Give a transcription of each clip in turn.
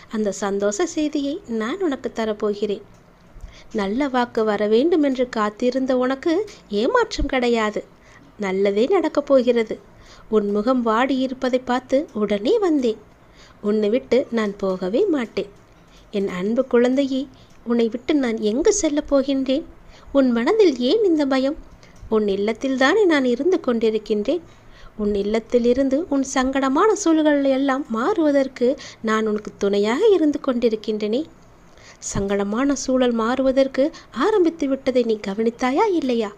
அந்த சந்தோஷ செய்தியை நான் உனக்கு தரப்போகிறேன். நல்ல வாக்கு வர வேண்டும் என்று காத்திருந்த உனக்கு ஏமாற்றம் கிடையாது. நல்லதே நடக்கப் போகிறது. உன் முகம் வாடி இருப்பதை பார்த்து உடனே வந்தேன். உன்னை விட்டு நான் போகவே மாட்டேன். என் அன்பு குழந்தையே, உன்னை விட்டு நான் எங்கு செல்லப் போகின்றேன்? உன் மனதில் ஏன் இந்த பயம்? உன் இல்லத்தில்தானே நான் இருந்து கொண்டிருக்கின்றேன். உன் இல்லத்திலிருந்து உன் சங்கடமான சூழல்கள் எல்லாம் மாறுவதற்கு நான் உனக்கு துணையாக இருந்து கொண்டிருக்கின்றனே. சங்கடமான சூழல் மாறுவதற்கு ஆரம்பித்து விட்டதை நீ கவனித்தாயா இல்லையா?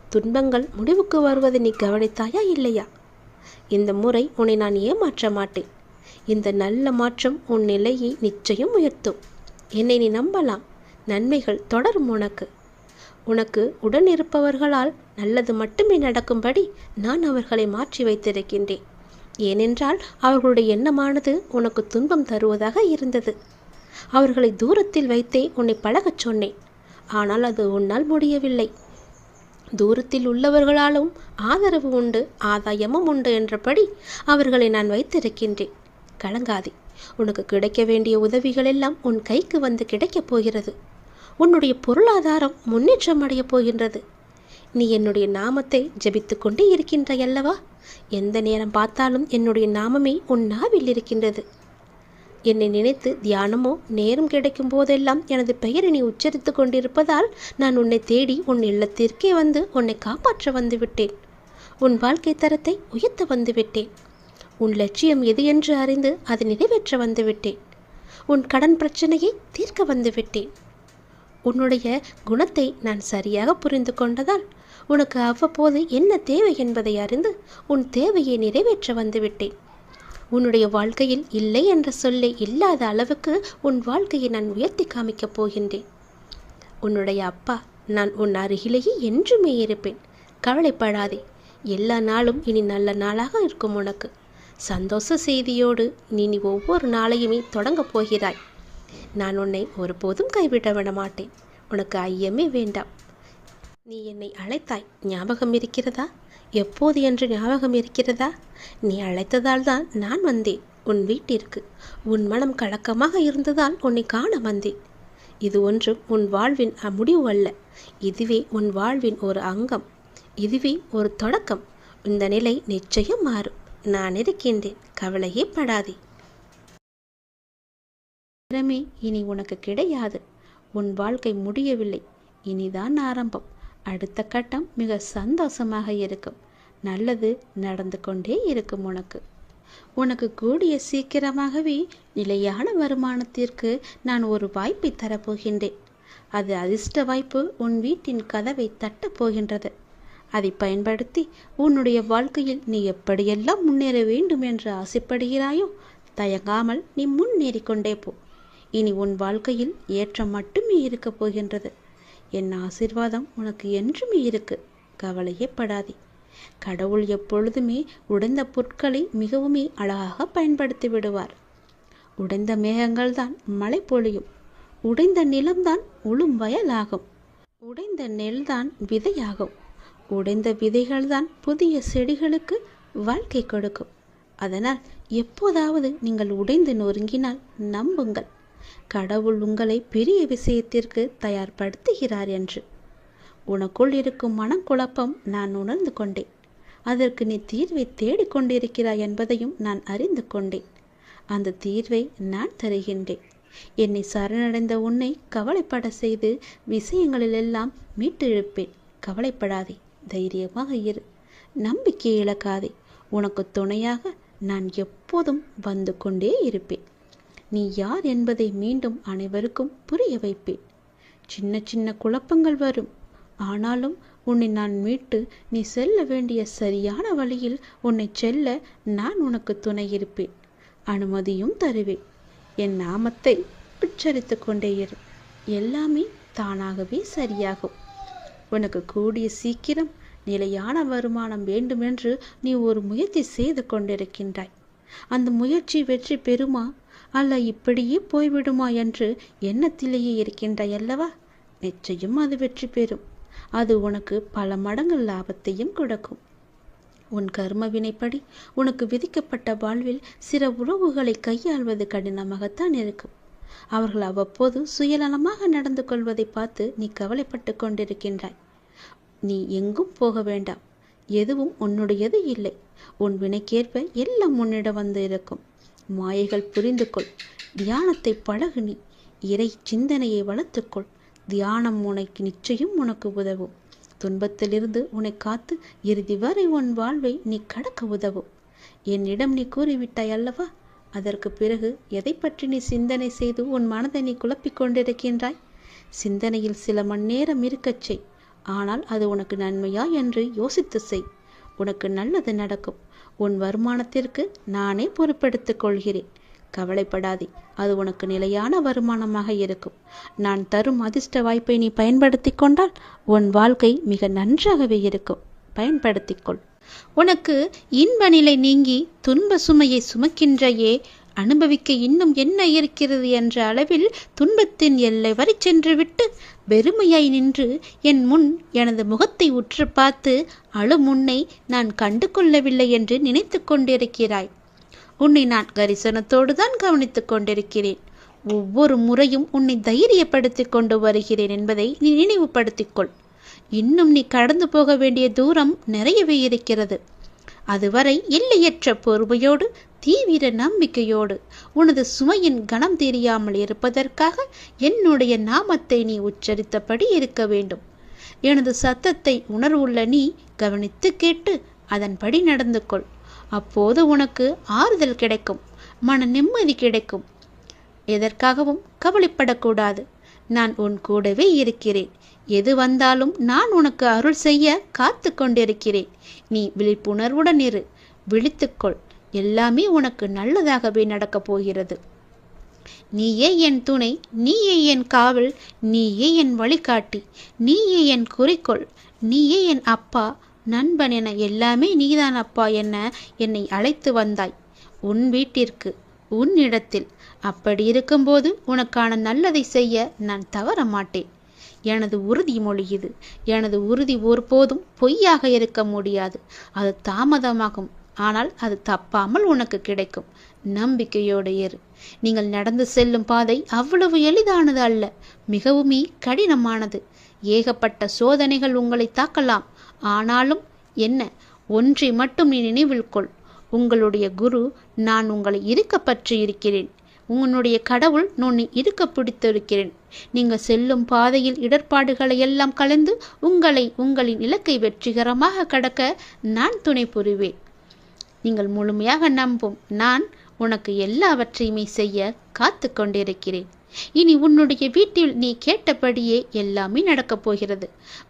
துன்பங்கள் முடிவுக்கு வருவதை நீ கவனித்தாயா இல்லையா? இந்த முறை உன்னை நான் ஏமாற்ற மாட்டேன். இந்த நல்ல மாற்றம் உன் நிலையை நிச்சயம் உயர்த்தும். என்னை நீ நம்பலாம். நன்மைகள் தொடரும். உனக்கு உடன் இருப்பவர்களால் நல்லது மட்டுமே நடக்கும்படி நான் அவர்களை மாற்றி வைத்திருக்கின்றேன். ஏனென்றால் அவர்களுடைய எண்ணமானது உனக்கு துன்பம் தருவதாக இருந்தது. அவர்களை தூரத்தில் வைத்தே உன்னை பழகச் சொன்னேன். ஆனால் அது உன்னால் முடியவில்லை. தூரத்தில் உள்ளவர்களாலும் ஆதரவு உண்டு, ஆதாயமும் உண்டு என்றபடி அவர்களை நான் வைத்திருக்கின்றேன். கலங்காதே. உனக்கு கிடைக்க வேண்டிய உதவிகள் எல்லாம் உன் கைக்கு வந்து கிடைக்கப் போகிறது. உன்னுடைய பொருளாதாரம் முன்னேற்றம் அடையப் போகின்றது. நீ என்னுடைய நாமத்தை ஜபித்து கொண்டே இருக்கின்றாயல்லவா? எந்த நேரம் பார்த்தாலும் என்னுடைய நாமமே உன் நாவில் இருக்கின்றது. என்னை நினைத்து தியானமோ நேரம் கிடைக்கும் போதெல்லாம் எனது பெயரை நீ உச்சரித்து கொண்டிருப்பதால் நான் உன்னை தேடி உன் இல்லத்திற்கே வந்து உன்னை காப்பாற்ற வந்துவிட்டேன். உன் வாழ்க்கை தரத்தை உயர்த்த வந்துவிட்டேன். உன் லட்சியம் எது என்று அறிந்து அதை நிறைவேற்ற வந்துவிட்டேன். உன் கடன் பிரச்சனையை தீர்க்க வந்துவிட்டேன். உன்னுடைய குணத்தை நான் சரியாக புரிந்து கொண்டதால் உனக்கு அவ்வப்போது என்ன தேவை என்பதை அறிந்து உன் தேவையை நிறைவேற்ற வந்துவிட்டேன். உன்னுடைய வாழ்க்கையில் இல்லை என்ற சொல்லை இல்லாத அளவுக்கு உன் வாழ்க்கையை நான் உயர்த்தி காமிக்கப் போகின்றேன். உன்னுடைய அப்பா நான் உன் அருகிலேயே என்றுமே இருப்பேன். கவலைப்படாதே. எல்லா நாளும் இனி நல்ல நாளாக இருக்கும். உனக்கு சந்தோஷ செய்தியோடு நீ ஒவ்வொரு நாளையுமே தொடங்கப் போகிறாய். நான் உன்னை ஒருபோதும் கைவிட விட மாட்டேன். உனக்கு ஐயமே வேண்டாம். நீ என்னை அழைத்தாய், ஞாபகம் இருக்கிறதா? எப்போது என்று ஞாபகம் இருக்கிறதா? நீ அழைத்ததால் தான் நான் வந்தேன் உன் வீட்டிற்கு. உன் மனம் கலக்கமாக இருந்ததால் உன்னை காண வந்தேன். இது ஒன்றும் உன் வாழ்வின் முடிவு அல்ல. இதுவே உன் வாழ்வின் ஒரு அங்கம். இதுவே ஒரு தொடக்கம். இந்த நிலை நிச்சயம் மாறும். நான் இருக்கின்றேன். கவலையே படாதே. இனி உனக்கு கிடையாது. உன் வாழ்க்கை முடியவில்லை. இனிதான் ஆரம்பம். அடுத்த கட்டம் மிக சந்தோஷமாக இருக்கும். நல்லது நடந்து கொண்டே இருக்கும். உனக்கு கூடிய சீக்கிரமாகவே நிலையான வருமானத்திற்கு நான் ஒரு வாய்ப்பை தரப்போகின்றேன். அது அதிர்ஷ்ட வாய்ப்பு உன் வீட்டின் கதவை தட்டப் போகின்றது. அதை பயன்படுத்தி உன்னுடைய வாழ்க்கையில் நீ எப்படியெல்லாம் முன்னேற வேண்டும் என்று ஆசைப்படுகிறாயோ தயங்காமல் நீ முன்னேறி கொண்டே போ. இனி உன் வாழ்க்கையில் ஏற்றம் மட்டுமே இருக்கப் போகின்றது. என் ஆசீர்வாதம் உனக்கு என்றுமே இருக்கு. கவலையே படாதே. கடவுள் எப்பொழுதுமே உடைந்த பொருட்களை மிகவுமே அழகாக பயன்படுத்தி விடுவார். உடைந்த மேகங்கள் தான் மழை பொழியும். உடைந்த நிலம்தான் உழும் வயலாகும். உடைந்த நெல்தான் விதையாகும். உடைந்த விதைகள் தான் புதிய செடிகளுக்கு வாழ்க்கை கொடுக்கும். அதனால் எப்போதாவது நீங்கள் உடைந்து நொறுங்கினால் நம்புங்கள், கடவுள் உங்களை பெரிய விஷயத்திற்கு தயார்படுத்துகிறார் என்று. உனக்குள் இருக்கும் மனக்குழப்பம் நான் உணர்ந்து கொண்டேன். அதற்கு நீ தீர்வை தேடிக்கொண்டிருக்கிறாய் என்பதையும் நான் அறிந்து கொண்டேன். அந்த தீர்வை நான் தருகின்றேன். என்னை சரணடைந்த உன்னை கவலைப்பட செய்து விஷயங்களிலெல்லாம் மீட்டு இழுப்பேன். கவலைப்படாதே. தைரியமாக இரு. நம்பிக்கை இழக்காதே. உனக்கு துணையாக நான் எப்போதும் வந்து கொண்டே இருப்பேன். நீ யார் என்பதை மீண்டும் அனைவருக்கும் புரிய வைப்பேன். சின்ன சின்ன குழப்பங்கள் வரும். ஆனாலும் உன்னை நான் மீட்டு நீ செல்ல வேண்டிய சரியான வழியில் உன்னை செல்ல நான் உனக்கு துணை இருப்பேன். அனுமதியும் தருவேன். என் நாமத்தை உச்சரித்து கொண்டே இரு. எல்லாமே தானாகவே சரியாகும். உனக்கு கூடிய சீக்கிரம் நிலையான வருமானம் வேண்டுமென்று நீ ஒரு முயற்சி செய்து கொண்டிருக்கின்றாய். அந்த முயற்சி வெற்றி பெறுமா அல்ல இப்படியே போய்விடுமா என்று எண்ணத்திலேயே இருக்கின்றாய் அல்லவா? நிச்சயம் அது வெற்றி பெறும். அது உனக்கு பல மடங்கு லாபத்தையும் கொடுக்கும். உன் கர்ம வினைப்படி உனக்கு விதிக்கப்பட்ட வாழ்வில் சில உறவுகளை கையாள்வது கடினமாகத்தான் இருக்கும். அவர்கள் அவ்வப்போது சுயநலமாக நடந்து கொள்வதை பார்த்து நீ கவலைப்பட்டு கொண்டிருக்கின்றாய். நீ எங்கும் போக வேண்டாம். எதுவும் உன்னுடையது இல்லை. உன் வினைக்கேற்ப எல்லாம் உன்னிடம் வந்து இருக்கும். மாயைகள் புரிந்து கொள். தியானத்தை பழகு. நீ இறை சிந்தனையை வளர்த்துக்கொள். தியானம் உனக்கு நிச்சயம் உனக்கு உதவும். துன்பத்திலிருந்து உன்னை காத்து இறுதி வரை உன் வாழ்வை நீ கடக்க உதவும். என்னிடம் நீ கூறிவிட்டாய் அல்லவா? அதற்கு பிறகு எதை பற்றி நீ சிந்தனை செய்து உன் மனதை நீ குழப்பிக் கொண்டிருக்கின்றாய்? சிந்தனையில் சில மணி நேரம் இருக்கச் செய். ஆனால் அது உனக்கு நன்மையா என்று யோசித்து செய். உனக்கு நல்லது நடக்கும். உன் வருமானத்திற்கு நானே பொறுப்பெடுத்துக் கொள்கிறேன். கவலைப்படாதே. அது உனக்கு நிலையான வருமானமாக இருக்கும். நான் தரும் அதிர்ஷ்ட வாய்ப்பை நீ பயன்படுத்தி கொண்டால் உன் வாழ்க்கை மிக நன்றாகவே இருக்கும். பயன்படுத்திக்கொள். உனக்கு இன்ப நிலை நீங்கி துன்ப சுமையை சுமக்கின்றையே, அனுபவிக்க இன்னும் என்ன இருக்கிறது என்ற அளவில் துன்பத்தின் எல்லை வரை சென்றுவிட்டு வெறுமையாய் நின்று என் முன் எனது முகத்தை உற்று பார்த்து அழும் உன்னை நான் கண்டு கொள்ளவில்லை என்று நினைத்து கொண்டிருக்கிறாய். உன்னை நான் கரிசனத்தோடு தான் கவனித்துக் கொண்டிருக்கிறேன். ஒவ்வொரு முறையும் உன்னை தைரியப்படுத்திக் கொண்டு வருகிறேன் என்பதை நீ நினைவுபடுத்திக்கொள். இன்னும் நீ கடந்து போக வேண்டிய தூரம் நிறையவே இருக்கிறது. அதுவரை எல்லையற்ற பொறுமையோடு தீவிர நம்பிக்கையோடு உனது சுமையின் கணம் தெரியாமல் இருப்பதற்காக என்னுடைய நாமத்தை நீ உச்சரித்தபடி இருக்க வேண்டும். எனது சத்தத்தை உணர்வுள்ள நீ கவனித்து கேட்டு அதன்படி நடந்து கொள். அப்போது உனக்கு ஆறுதல் கிடைக்கும். மன நிம்மதி கிடைக்கும். எதற்காகவும் கவலைப்படக்கூடாது. நான் உன் கூடவே இருக்கிறேன். எது வந்தாலும் நான் உனக்கு அருள் செய்ய காத்து கொண்டிருக்கிறேன். நீ விழிப்புணர்வுடன் இரு. விழித்துக்கொள். எல்லாமே உனக்கு நல்லதாகவே நடக்கப் போகிறது. நீயே என் துணை, நீயே என் காவல், நீயே என் வழிகாட்டி, நீயே என் குறிக்கோள், நீயே என் அப்பா, நண்பன் என எல்லாமே நீதான் அப்பா என என்னை அழைத்து வந்தாய் உன் வீட்டிற்கு, உன் இடத்தில். அப்படி இருக்கும்போது உனக்கான நல்லதை செய்ய நான் தவற மாட்டேன். எனது உறுதிமொழி இது. எனது உறுதி ஒருபோதும் பொய்யாக இருக்க முடியாது. அது தாமதமாகும், ஆனால் அது தப்பாமல் உனக்கு கிடைக்கும். நம்பிக்கையோடு ஏறு. நீங்கள் நடந்து செல்லும் பாதை அவ்வளவு எளிதானது அல்ல, மிகவுமே கடினமானது. ஏகப்பட்ட சோதனைகள் உங்களை தாக்கலாம். ஆனாலும் என்ன, ஒன்றை மட்டும் நீ நினைவில் கொள். உங்களுடைய குரு நான் உங்களை இருக்க பற்றி இருக்கிறேன். உன்னுடைய கடவுள் உன்னை இருக்க பிடித்திருக்கிறேன். நீங்கள் செல்லும் பாதையில் இடர்பாடுகளை எல்லாம் கலந்து உங்களை உங்களின் இலக்கை வெற்றிகரமாக கடக்க நான் துணை புரிவேன். நீங்கள் முழுமையாக நம்பும் நான் உனக்கு எல்லாவற்றையுமே செய்ய காத்து கொண்டிருக்கிறேன். இனி உன்னுடைய வீட்டில் நீ கேட்டபடியே எல்லாமே நடக்கப் போகிறது.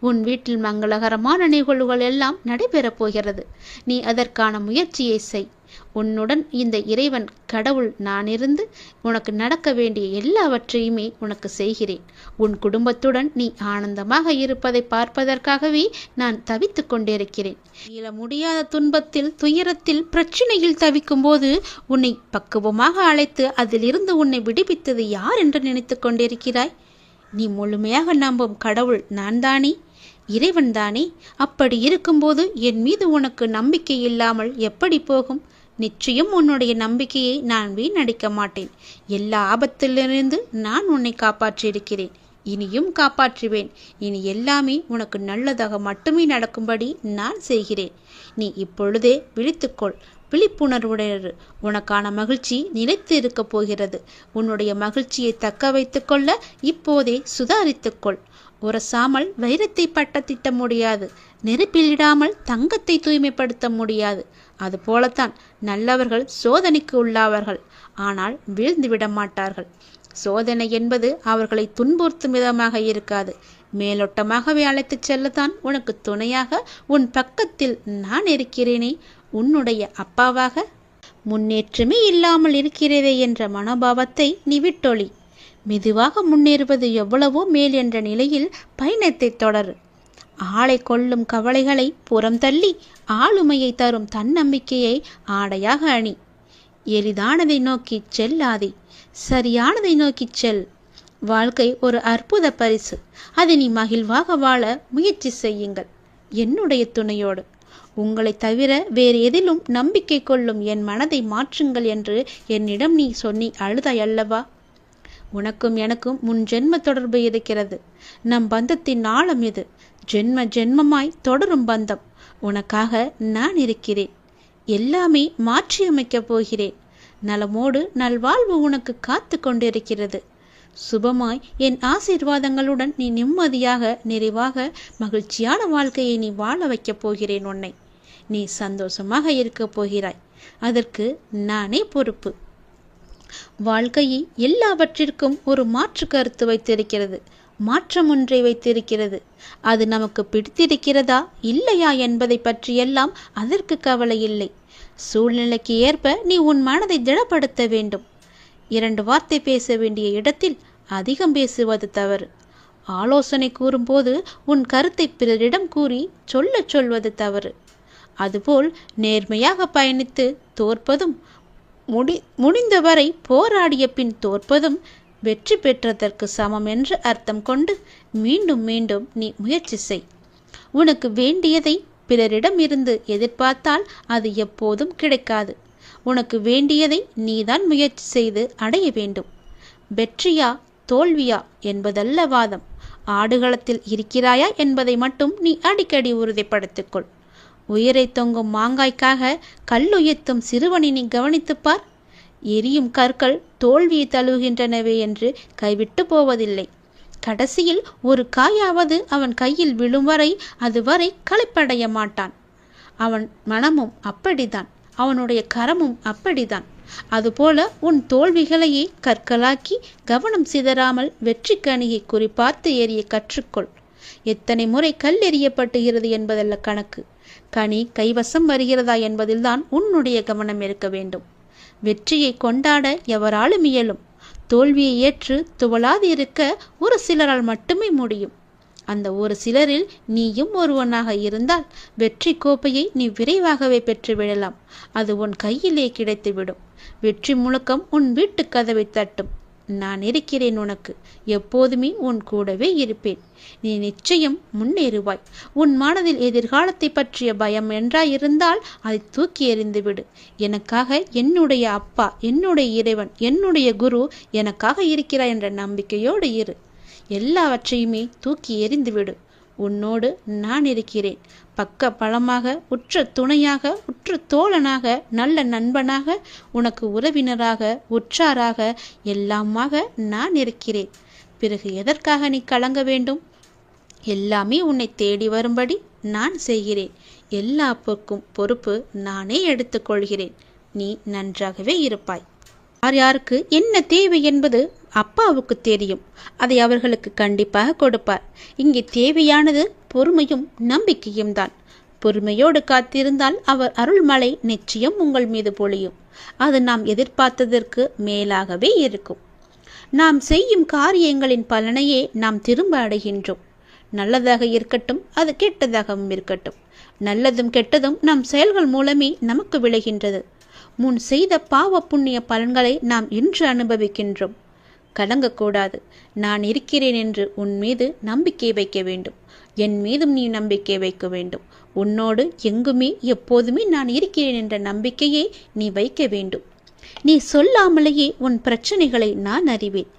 உன் வீட்டில் மங்களகரமான நிகழ்வுகள் எல்லாம் நடைபெறப் போகிறது. நீ அதற்கான முயற்சியை செய். உன்னுடன் இந்த இறைவன் கடவுள் நான் இருந்து உனக்கு நடக்க வேண்டிய எல்லாவற்றையுமே உனக்கு செய்கிறேன். உன் குடும்பத்துடன் நீ ஆனந்தமாக இருப்பதை பார்ப்பதற்காகவே நான் தவித்து கொண்டிருக்கிறேன். மீள முடியாத துன்பத்தில், துயரத்தில், பிரச்சனையில் தவிக்கும் போது உன்னை பக்குவமாக அழைத்து அதிலிருந்து உன்னை விடுவித்தது யார் என்று நினைத்து கொண்டிருக்கிறாய்? நீ முழுமையாக நம்பும் கடவுள் நான் தானே, இறைவன் தானே. அப்படி இருக்கும்போது என் மீது உனக்கு நம்பிக்கை இல்லாமல் எப்படி போகும்? நிச்சயம் உன்னுடைய நம்பிக்கையை நான் வீணடிக்க மாட்டேன். எல்லா ஆபத்திலிருந்து நான் உன்னை காப்பாற்றியிருக்கிறேன். இனியும் காப்பாற்றுவேன். இனி எல்லாமே உனக்கு நல்லதாக மட்டுமே நடக்கும்படி நான் செய்கிறேன். நீ இப்பொழுதே விழித்துக்கொள். விழிப்புணர்வுடையது. உனக்கான மகிழ்ச்சி நிலைத்து இருக்கப் போகிறது. உன்னுடைய மகிழ்ச்சியை தக்க வைத்துக் கொள்ள இப்போதே சுதாரித்துக்கொள். உரசாமல் வைரத்தை பட்ட திட்ட முடியாது. நெருப்பிலிடாமல் தங்கத்தை தூய்மைப்படுத்த முடியாது. அதுபோலத்தான் நல்லவர்கள் சோதனைக்கு உள்ளாவார்கள், ஆனால் வீழ்ந்து விட மாட்டார்கள். சோதனை என்பது அவர்களை துன்புறுத்தும் விதமாக இருக்காது. மேலோட்டமாகவே அழைத்துச் செல்லத்தான் உனக்கு துணையாக உன் பக்கத்தில் நான் இருக்கிறேனே, உன்னுடைய அப்பாவாக. முன்னேற்றமே இல்லாமல் இருக்கிறதே என்ற மனோபாவத்தை நீ விட்டொழி. மெதுவாக முன்னேறுவது எவ்வளவோ மேல் என்ற நிலையில் பயணத்தை தொடரு. ஆளை கொள்ளும் கவலைகளை புறம் தள்ளி ஆளுமையை தரும் தன்னம்பிக்கையை ஆடையாக அணி. எளிதானதை நோக்கி செல்லாதே, சரியானதை நோக்கி செல். வாழ்க்கை ஒரு அற்புத பரிசு. அதை நீ மகிழ்வாக வாழ முயற்சி செய்யுங்கள். என்னுடைய துணையோடு உங்களை தவிர வேறு எதிலும் நம்பிக்கை கொள்ளும் என் மனதை மாற்றுங்கள் என்று என்னிடம் நீ சொன்னி அழுதாய் அல்லவா? உனக்கும் எனக்கும் முன் ஜென்ம தொடர்பு இருக்கிறது. நம் பந்தத்தின் ஆழம் இது. ஜென்ம ஜென்மமாய் தொடரும் பந்தம். உனக்காக நான் இருக்கிறேன். எல்லாமே மாற்றியமைக்கப் போகிறேன். நலமோடு நல்வாழ்வு உனக்கு காத்து கொண்டிருக்கிறது. சுபமாய் என் ஆசீர்வாதங்களுடன் நீ நிம்மதியாக நிறைவாக மகிழ்ச்சியான வாழ்க்கையை நீ வாழ வைக்கப் போகிறேன். உன்னை நீ சந்தோஷமாக இருக்கப் போகிறாய். அதற்கு நானே பொறுப்பு. வாழ்க்கையை எல்லாவற்றிற்கும் ஒரு மாற்று கருத்து வைத்திருக்கிறது. மாற்றம் ஒன்றை வைத்திருக்கிறது. அது நமக்கு பிடித்திருக்கிறதா இல்லையா என்பதை பற்றியெல்லாம் அதற்கு கவலை இல்லை. சூழ்நிலைக்கு ஏற்ப நீ உன் மனதை திடப்படுத்த வேண்டும். 2 வார்த்தை பேச வேண்டிய இடத்தில் அதிகம் பேசுவது தவறு. ஆலோசனை கூறும்போது உன் கருத்தை பிறரிடம் கூறி சொல்வது தவறு. அதுபோல் நேர்மையாக பயணித்து தோற்பதும், முடிந்தவரை போராடிய பின் தோற்பதும் வெற்றி பெற்றதற்கு சமம் என்று அர்த்தம் கொண்டு மீண்டும் மீண்டும் நீ முயற்சி செய். உனக்கு வேண்டியதை பிறரிடம் இருந்து எதிர்பார்த்தால் அது எப்போதும் கிடைக்காது. உனக்கு வேண்டியதை நீதான் முயற்சி செய்து அடைய வேண்டும். வெற்றியா தோல்வியா என்பதல்ல வாதம். ஆடுகளத்தில் இருக்கிறாயா என்பதை மட்டும் நீ அடிக்கடி உறுதிப்படுத்திக்கொள். உயிரை தொங்கும் மாங்காய்க்காக கல்லுயர்த்தும் சிறுவனை நீ கவனித்துப்பார். எரியும் கற்கள் தோல்வியை தழுவுகின்றனவே என்று கைவிட்டு போவதில்லை. கடைசியில் ஒரு காயாவது அவன் கையில் விழும் வரை அதுவரை களைப்படைய மாட்டான். அவன் மனமும் அப்படித்தான், அவனுடைய கரமும் அப்படித்தான். அதுபோல உன் தோல்விகளையே கற்களாக்கி கவனம் சிதறாமல் வெற்றி கனியை குறிப்பார்த்து எறிய கற்றுக்கொள். எத்தனை முறை கல் எறியப்பட்டுகிறது என்பதல்ல கணக்கு. கனி கைவசம் வருகிறதா என்பதில்தான் உன்னுடைய கவனம் இருக்க வேண்டும். வெற்றியை கொண்டாட எவராலும் இயலும். தோல்வியை ஏற்று துவளாது இருக்க ஒரு சிலரால் மட்டுமே முடியும். அந்த ஒரு சிலரில் நீயும் ஒருவனாக இருந்தால் வெற்றி கோப்பையை நீ விரைவாகவே பெற்றுவிடலாம். அது உன் கையிலே கிடைத்துவிடும். வெற்றி முழக்கம் உன் வீட்டு கதவை தட்டும். நான் இருக்கிறேன். உனக்கு எப்போதுமே உன் கூடவே இருப்பேன். நீ நிச்சயம் முன்னேறுவாய். உன் மனதில் எதிர்காலத்தை பற்றிய பயம் என்றாயிருந்தால் அதை தூக்கி எறிந்துவிடு. எனக்காக என்னுடைய அப்பா, என்னுடைய இறைவன், என்னுடைய குரு எனக்காக இருக்கிறார் என்ற நம்பிக்கையோடு இரு. எல்லாவற்றையுமே தூக்கி எறிந்துவிடு. உன்னோடு நான் இருக்கிறேன். பக்க பலமாக, உற்ற துணையாக, உற்ற தோழனாக, நல்ல நண்பனாக, உனக்கு உறவினராக, உற்றாராக, எல்லாமாக நான் இருக்கிறேன். பிறகு எதற்காக நீ கலங்க வேண்டும்? எல்லாமே உன்னை தேடி வரும்படி நான் செய்கிறேன். எல்லா பொறுப்பு நானே எடுத்துக்கொள்கிறேன். நீ நன்றாகவே இருப்பாய். யார் யாருக்கு என்ன தேவை என்பது அப்பாவுக்கு தெரியும். அதை அவர்களுக்கு கண்டிப்பாக கொடுப்பார். இங்கே தேவையானது பொறுமையும் நம்பிக்கையும் தான். பொறுமையோடு காத்திருந்தால் அவர் அருள்மழை நிச்சயம் உங்கள் மீது பொழியும். அது நாம் எதிர்பார்த்ததற்கு மேலாகவே இருக்கும். நாம் செய்யும் காரியங்களின் பலனையே நாம் திரும்ப அடைகின்றோம். நல்லதாக இருக்கட்டும், அது கெட்டதாகவும் இருக்கட்டும். நல்லதும் கெட்டதும் நம் செயல்கள் மூலமே நமக்கு விளைகின்றது. முன் செய்த பாவ புண்ணிய பலன்களை நாம் இன்று அனுபவிக்கின்றோம். கலங்கக்கூடாது. நான் இருக்கிறேன் என்று உன் மீது நம்பிக்கை வைக்க வேண்டும். என் மீதும் நீ நம்பிக்கை வைக்க வேண்டும். உன்னோடு எங்குமே எப்போதுமே நான் இருக்கிறேன் என்ற நம்பிக்கையை நீ வைக்க வேண்டும். நீ சொல்லாமலேயே உன் பிரச்சனைகளை நான் அறிவேன்.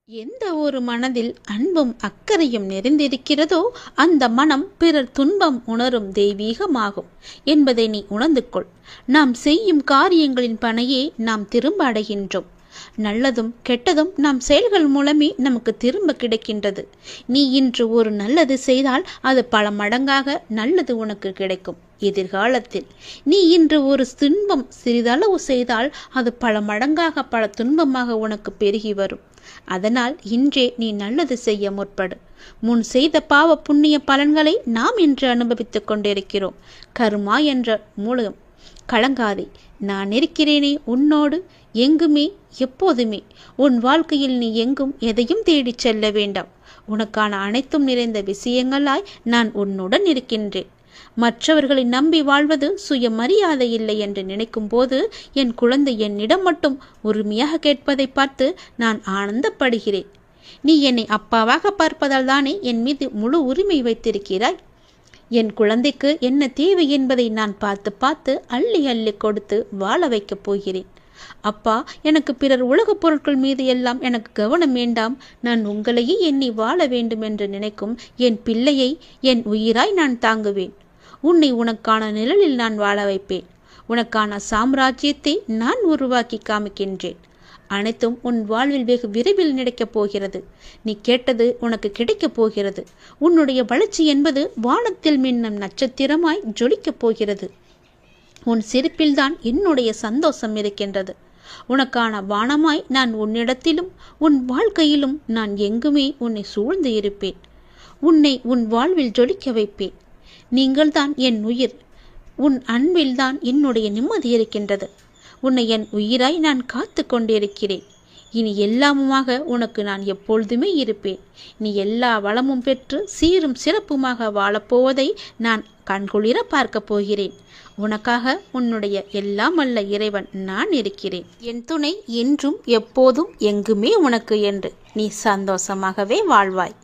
எந்த ஒரு மனதில் அன்பும் அக்கறையும் நிறைந்திருக்கிறதோ அந்த மனம் பிறர் துன்பம் உணரும் தெய்வீகமாகும் என்பதை நீ உணர்ந்து கொள். நாம் செய்யும் காரியங்களின் பணையே நாம் திரும்ப அடைகின்றோம். நல்லதும் கெட்டதும் நம் செயல்கள் மூலமே நமக்கு திரும்ப கிடைக்கின்றது. நீ இன்று ஒரு நல்லது செய்தால் அது பல மடங்காக நல்லது உனக்கு கிடைக்கும் எதிர்காலத்தில். நீ இன்று ஒரு துன்பம் சிறிதளவு செய்தால் அது பல மடங்காக பல துன்பமாக உனக்கு பெருகி வரும். அதனால் இன்றே நீ நல்லது செய்ய முற்படு. முன் செய்த பாவ புண்ணிய பலன்களை நாம் இன்று அனுபவித்துக் கொண்டிருக்கிறோம். கர்மா என்ற மூலம் கலங்காதே. நான் இருக்கிறேனே உன்னோடு எங்குமே எப்போதுமே. உன் வாழ்க்கையில் நீ எங்கும் எதையும் தேடிச் செல்ல வேண்டாம். உனக்கான அனைத்தும் நிறைந்த விஷயங்களாய் நான் உன்னுடன் இருக்கின்றேன். மற்றவர்களை நம்பி வாழ்வது சுயமரியாதை இல்லை என்று நினைக்கும் போது என் குழந்தை என்னிடம் மட்டும் உரிமையாக கேட்பதை பார்த்து நான் ஆனந்தப்படுகிறேன். நீ என்னை அப்பாவாக பார்ப்பதால் தானே என் மீது முழு உரிமை வைத்திருக்கிறாய். என் குழந்தைக்கு என்ன தேவை என்பதை நான் பார்த்து பார்த்து அள்ளி அள்ளி கொடுத்து வாழ வைக்கப் போகிறேன். அப்பா, எனக்கு பிறர் உலகப் பொருட்கள் மீது எல்லாம் எனக்கு கவனம் வேண்டாம். நான் உங்களையே எண்ணி வாழ வேண்டும் என்று நினைக்கும் என் பிள்ளையை என் உயிராய் நான் தாங்குவேன். உன்னை உனக்கான நிழலில் நான் வாழ வைப்பேன். உனக்கான சாம்ராஜ்யத்தை நான் உருவாக்கி காமிக்கின்றேன். அனைத்தும் உன் வாழ்வில் வெகு விரைவில் கிடைக்கப் போகிறது. நீ கேட்டது உனக்கு கிடைக்கப் போகிறது. உன்னுடைய வளர்ச்சி என்பது வானத்தில் மின்னும் நட்சத்திரமாய் ஜொலிக்கப் போகிறது. உன் சிரிப்பில்தான் என்னுடைய சந்தோஷம் இருக்கின்றது. உனக்கான வானமாய் நான் உன்னிடத்திலும் உன் வாழ்க்கையிலும் நான் எங்குமே உன்னை சூழ்ந்து இருப்பேன். உன்னை உன் வாழ்வில் ஜொலிக்க வைப்பேன். நீங்கள்தான் என் உயிர். உன் அன்பில்தான் என்னுடைய நிம்மதி இருக்கின்றது. உன்னை என் உயிராய் நான் காத்து கொண்டிருக்கிறேன். இனி எல்லாமுமாக உனக்கு நான் எப்பொழுதுமே இருப்பேன். நீ எல்லா வளமும் பெற்று சீரும் சிறப்புமாக வாழப்போவதை நான் கண்குளிர பார்க்க போகிறேன். உனக்காக உன்னுடைய எல்லாம் வல்ல இறைவன் நான் இருக்கிறேன். என் துணை என்றும் எப்போதும் எங்குமே உனக்கு என்று நீ சந்தோஷமாகவே வாழ்வாய்.